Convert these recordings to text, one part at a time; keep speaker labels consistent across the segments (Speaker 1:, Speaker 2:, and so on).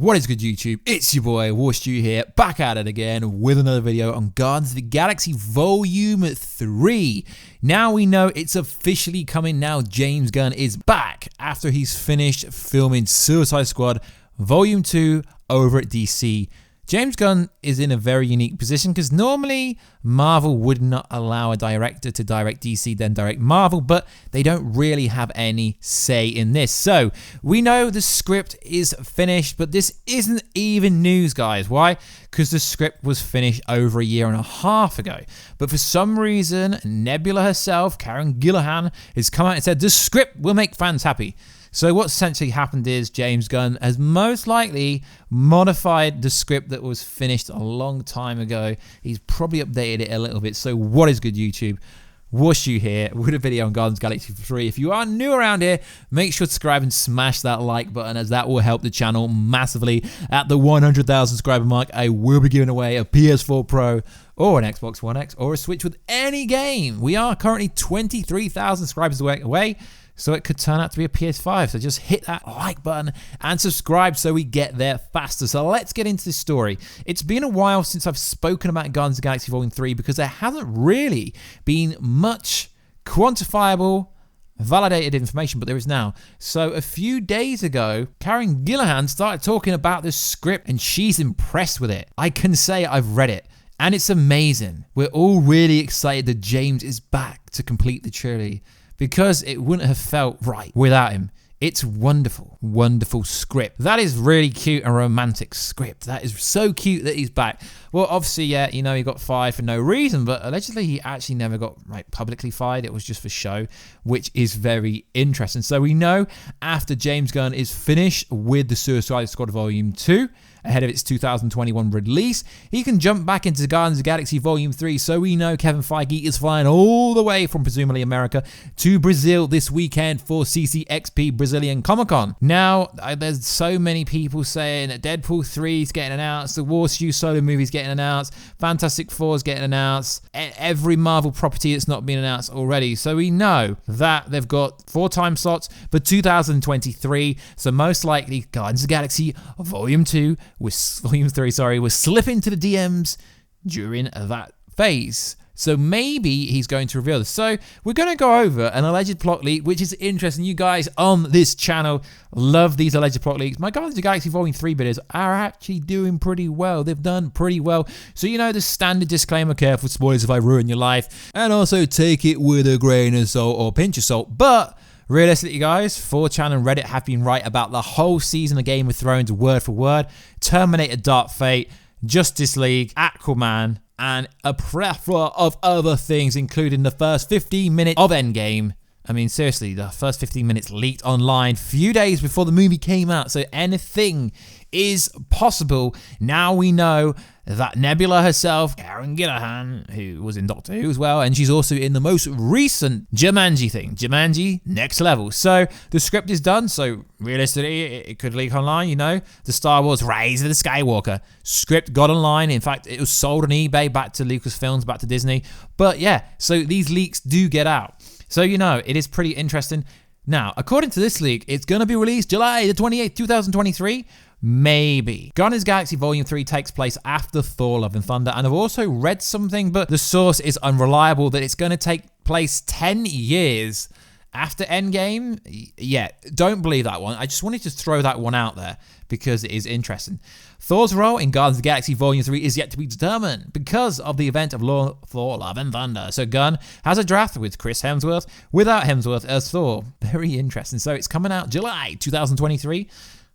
Speaker 1: What is good, YouTube? It's your boy Warstu here, back at it again with another video on Guardians of the Galaxy Volume 3. Now we know it's officially coming now. James Gunn is back after he's finished filming Suicide Squad Volume 2 over at DC. James Gunn is in a very unique position because normally Marvel would not allow a director to direct DC then direct Marvel, but they don't really have any say in this. So we know the script is finished, but this isn't even news, guys. Why? Because the script was finished over a year and a half ago. But for some reason, Nebula herself, Karen Gillihan, has come out and said the script will make fans happy. So what essentially happened is James Gunn has most likely modified the script that was finished a long time ago. He's probably updated it a little bit. So what is good, YouTube? Warstu here with a video on Guardians of the Galaxy 3. If you are new around here, make sure to subscribe and smash that like button, as that will help the channel massively. At the 100,000 subscriber mark, I will be giving away a PS4 Pro or an Xbox One X or a Switch with any game. We are currently 23,000 subscribers away. So it could turn out to be a PS5. So just hit that like button and subscribe so we get there faster. So let's get into this story. It's been a while since I've spoken about Guardians of the Galaxy Volume 3 because there hasn't really been much quantifiable, validated information, but there is now. So a few days ago, Karen Gillihan started talking about the script and she's impressed with it. I can say I've read it and it's amazing. We're all really excited that James is back to complete the trilogy, because it wouldn't have felt right without him. It's wonderful, wonderful script. That is really cute and romantic script. That is so cute that he's back. Well, obviously, yeah, you know, he got fired for no reason, but allegedly he actually never got publicly fired. It was just for show, which is very interesting. So we know after James Gunn is finished with the Suicide Squad Volume 2, ahead of its 2021 release, he can jump back into Guardians of the Galaxy Volume 3. So we know Kevin Feige is flying all the way from presumably America to Brazil this weekend for CCXP Brazilian Comic-Con. Now, there's so many people saying that Deadpool 3 is getting announced, the Warstu solo movie is getting announced, Fantastic Four is getting announced, every Marvel property that's not been announced already. So we know that they've got 4 time slots for 2023. So most likely Guardians of the Galaxy Volume 2 Volume 3, will slip into the DMs during that phase. So maybe he's going to reveal this. So we're going to go over an alleged plot leak, which is interesting. You guys on this channel love these alleged plot leaks. My Guardians of the Galaxy Volume 3 videos are actually doing pretty well. They've done pretty well. So you know the standard disclaimer, careful spoilers if I ruin your life. And also take it with a grain of salt or pinch of salt. But realistically, guys, 4chan and Reddit have been right about the whole season of Game of Thrones word for word. Terminator Dark Fate, Justice League, Aquaman, and a plethora of other things, including the first 15 minutes of EndGame. I mean, seriously, the first 15 minutes leaked online few days before the movie came out, so anything is possible. Now we know that Nebula herself, Karen Gillihan, who was in Doctor Who as well, and she's also in the most recent Jumanji thing, Jumanji Next Level. So the script is done, so realistically it could leak online, you know. The Star Wars Rise of the Skywalker script got online. In fact, it was sold on eBay back to Lucasfilms, back to Disney. But yeah, so these leaks do get out. So, you know, it is pretty interesting. Now, according to this leak, it's going to be released July the 28th, 2023. Maybe. Guardians of the Galaxy Volume 3 takes place after Thor Love and Thunder, and I've also read something, but the source is unreliable, that it's going to take place 10 years after EndGame. Yeah, don't believe that one. I just wanted to throw that one out there because it is interesting. Thor's role in Guardians of the Galaxy Volume 3 is yet to be determined because of the event of Thor Love and Thunder. So Gunn has a draft with Chris Hemsworth without Hemsworth as Thor. Very interesting. So it's coming out July 2023.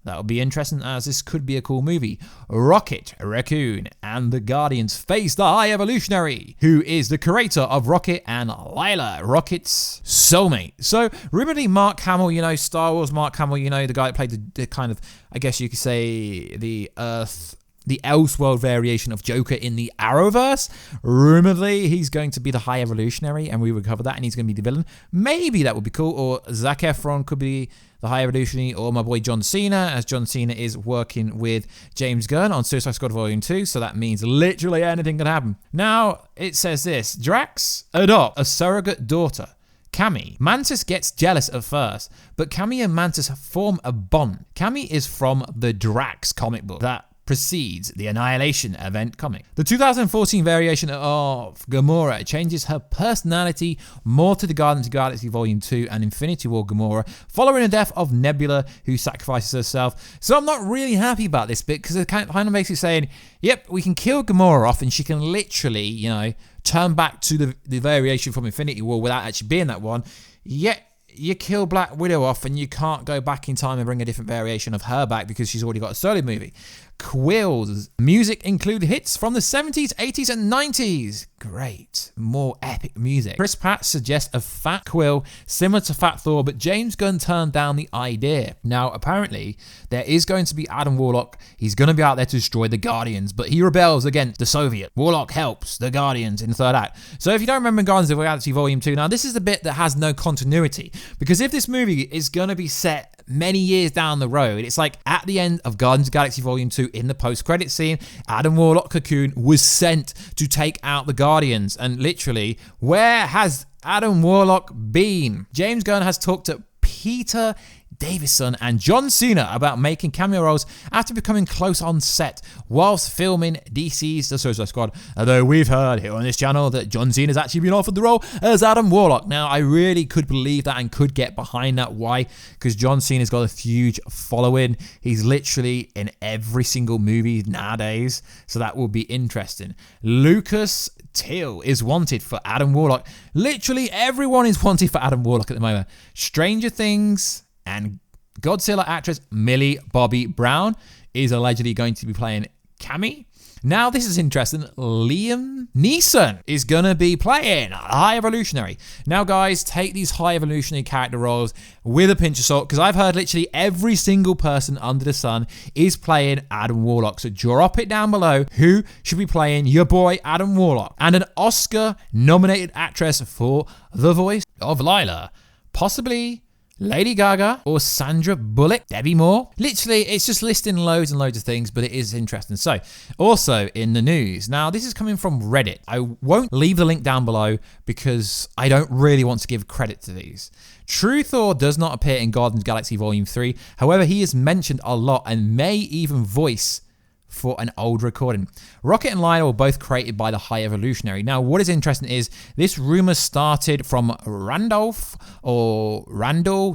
Speaker 1: That'll be interesting, as this could be a cool movie. Rocket Raccoon and the Guardians face the High Evolutionary, who is the creator of Rocket and Lila, Rocket's soulmate. So, rumoredly, Mark Hamill, you know, Star Wars Mark Hamill, you know, the guy that played the kind of, I guess you could say, the Elseworld variation of Joker in the Arrowverse. Rumoredly, he's going to be the High Evolutionary, and we will cover that, and he's going to be the villain. Maybe that would be cool, or Zac Efron could be the High Evolutionary, or my boy John Cena, as John Cena is working with James Gunn on Suicide Squad Volume 2, so that means literally anything can happen. Now, it says this: Drax adopt a surrogate daughter. Cammy. Mantis gets jealous at first, but Cammy and Mantis form a bond. Cammy is from the Drax comic book that precedes the Annihilation event comic. The 2014 variation of Gamora changes her personality more to the Guardians of the Galaxy Volume 2 and Infinity War Gamora following the death of Nebula, who sacrifices herself. So I'm not really happy about this bit because it's kind of basically saying, yep, we can kill Gamora off and she can literally, you know, turn back to the variation from Infinity War without actually being that one. Yet you kill Black Widow off and you can't go back in time and bring a different variation of her back because she's already got a solo movie. Quill's music include hits from the 70s, 80s, and 90s. Great. More epic music. Chris Pratt suggests a fat Quill similar to Fat Thor, but James Gunn turned down the idea. Now, apparently, there is going to be Adam Warlock. He's going to be out there to destroy the Guardians, but he rebels against the Soviet. Warlock helps the Guardians in the third act. So if you don't remember Guardians of the Galaxy Volume 2, now this is the bit that has no continuity, because if this movie is going to be set many years down the road, it's like at the end of Guardians of the Galaxy Volume 2, in the post-credit scene, Adam Warlock Cocoon was sent to take out the Guardians. And literally, where has Adam Warlock been? James Gunn has talked to Peter Davison and John Cena about making cameo roles after becoming close on set whilst filming DC's The Suicide Squad. Although we've heard here on this channel that John Cena has actually been offered the role as Adam Warlock. Now, I really could believe that and could get behind that. Why? Because John Cena's got a huge following. He's literally in every single movie nowadays, so that will be interesting. Lucas Till is wanted for Adam Warlock. Literally everyone is wanted for Adam Warlock at the moment. Stranger Things and Godzilla actress Millie Bobby Brown is allegedly going to be playing Cammy. Now, this is interesting. Liam Neeson is going to be playing High Evolutionary. Now, guys, take these High Evolutionary character roles with a pinch of salt, because I've heard literally every single person under the sun is playing Adam Warlock. So drop it down below who should be playing your boy Adam Warlock. And an Oscar-nominated actress for the voice of Lila. Possibly Lady Gaga or Sandra Bullock, Debbie Moore. Literally, it's just listing loads and loads of things, but it is interesting. So, also in the news. Now, this is coming from Reddit. I won't leave the link down below because I don't really want to give credit to these. True Thor does not appear in Guardians of the Galaxy Volume 3. However, he is mentioned a lot and may even voice for an old recording. Rocket and Lila were both created by the High Evolutionary. Now, what is interesting is this rumor started from Randall,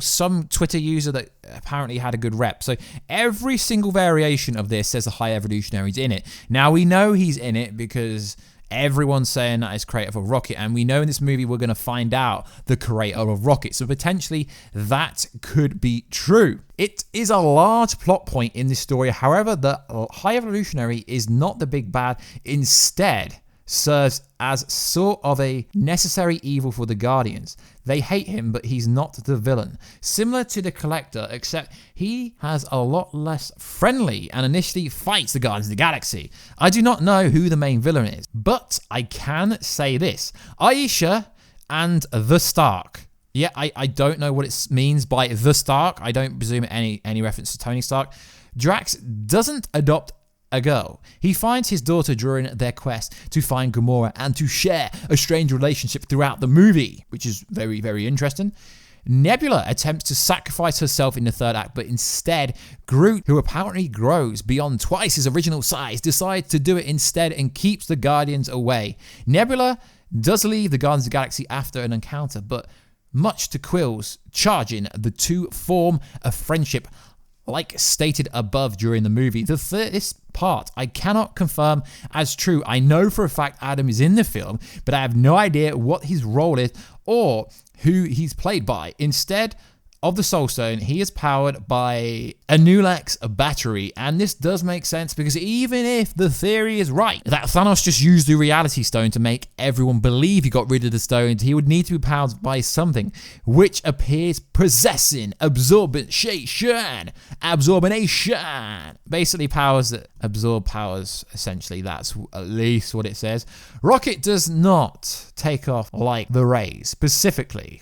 Speaker 1: some Twitter user that apparently had a good rep. So every single variation of this says the High Evolutionary's in it. Now, we know he's in it because everyone's saying that is creator of Rocket, and we know in this movie we're going to find out the creator of Rocket, so potentially that could be true. It is a large plot point in this story. However, the High Evolutionary is not the big bad. Instead, serves as sort of a necessary evil for the Guardians. They hate him, but he's not the villain. Similar to the Collector, except he has a lot less friendly and initially fights the Guardians of the Galaxy. I do not know who the main villain is, but I can say this. Aisha and the Stark. Yeah, I don't know what it means by the Stark. I don't presume any reference to Tony Stark. Drax doesn't adopt a girl. He finds his daughter during their quest to find Gamora and to share a strange relationship throughout the movie, which is very, very interesting. Nebula attempts to sacrifice herself in the third act, but instead, Groot, who apparently grows beyond twice his original size, decides to do it instead and keeps the Guardians away. Nebula does leave the Guardians of the Galaxy after an encounter, but much to Quill's charging, the two form a friendship like stated above during the movie. This part I cannot confirm as true. I know for a fact Adam is in the film, but I have no idea what his role is or who he's played by. Instead of the Soul Stone, he is powered by a Nulax battery, and this does make sense because even if the theory is right that Thanos just used the Reality Stone to make everyone believe he got rid of the stones, he would need to be powered by something which appears possessing absorption. Basically powers that absorb powers, essentially. That's at least what it says. Rocket does not take off like the Rays, specifically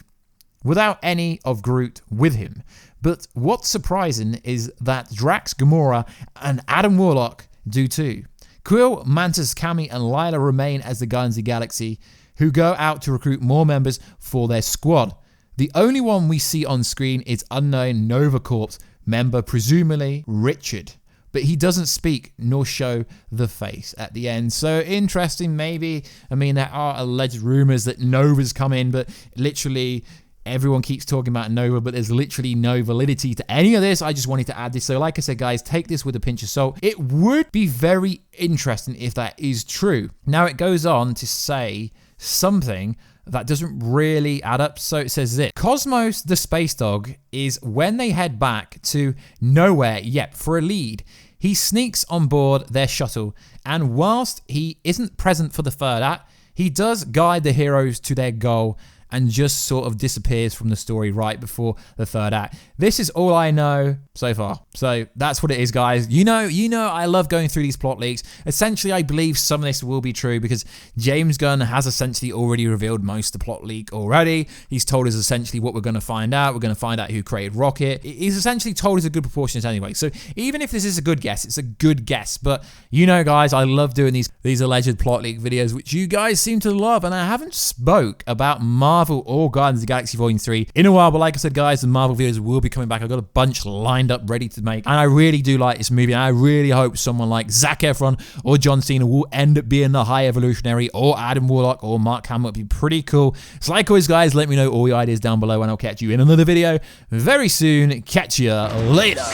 Speaker 1: without any of Groot with him. But what's surprising is that Drax, Gamora, and Adam Warlock do too. Quill, Mantis, Cammy, and Lila remain as the Guardians of the Galaxy, who go out to recruit more members for their squad. The only one we see on screen is unknown Nova Corps member, presumably Richard. But he doesn't speak nor show the face at the end. So interesting, maybe. I mean, there are alleged rumors that Nova's come in, but literally everyone keeps talking about Nova, but there's literally no validity to any of this. I just wanted to add this. So like I said, guys, take this with a pinch of salt. It would be very interesting if that is true. Now, it goes on to say something that doesn't really add up. So it says this: Cosmos the space dog is when they head back to nowhere yet for a lead. He sneaks on board their shuttle, and whilst he isn't present for the third act, he does guide the heroes to their goal and just sort of disappears from the story right before the third act. This is all I know so far. So that's what it is, guys. You know, I love going through these plot leaks. Essentially, I believe some of this will be true because James Gunn has essentially already revealed most of the plot leak already. He's told us essentially what we're going to find out. We're going to find out who created Rocket. He's essentially told us a good proportion anyway. So even if this is a good guess, it's a good guess. But you know, guys, I love doing these alleged plot leak videos, which you guys seem to love. And I haven't spoke about Marvel or Guardians of the Galaxy Volume 3 in a while, but like I said, guys, the Marvel videos will be coming back. I've got a bunch lined up ready to make, and I really do like this movie, and I really hope someone like Zac Efron or John Cena will end up being the High Evolutionary, or Adam Warlock or Mark Hamill. It'd be pretty cool. So like always, guys, let me know all your ideas down below, and I'll catch you in another video very soon. Catch you later.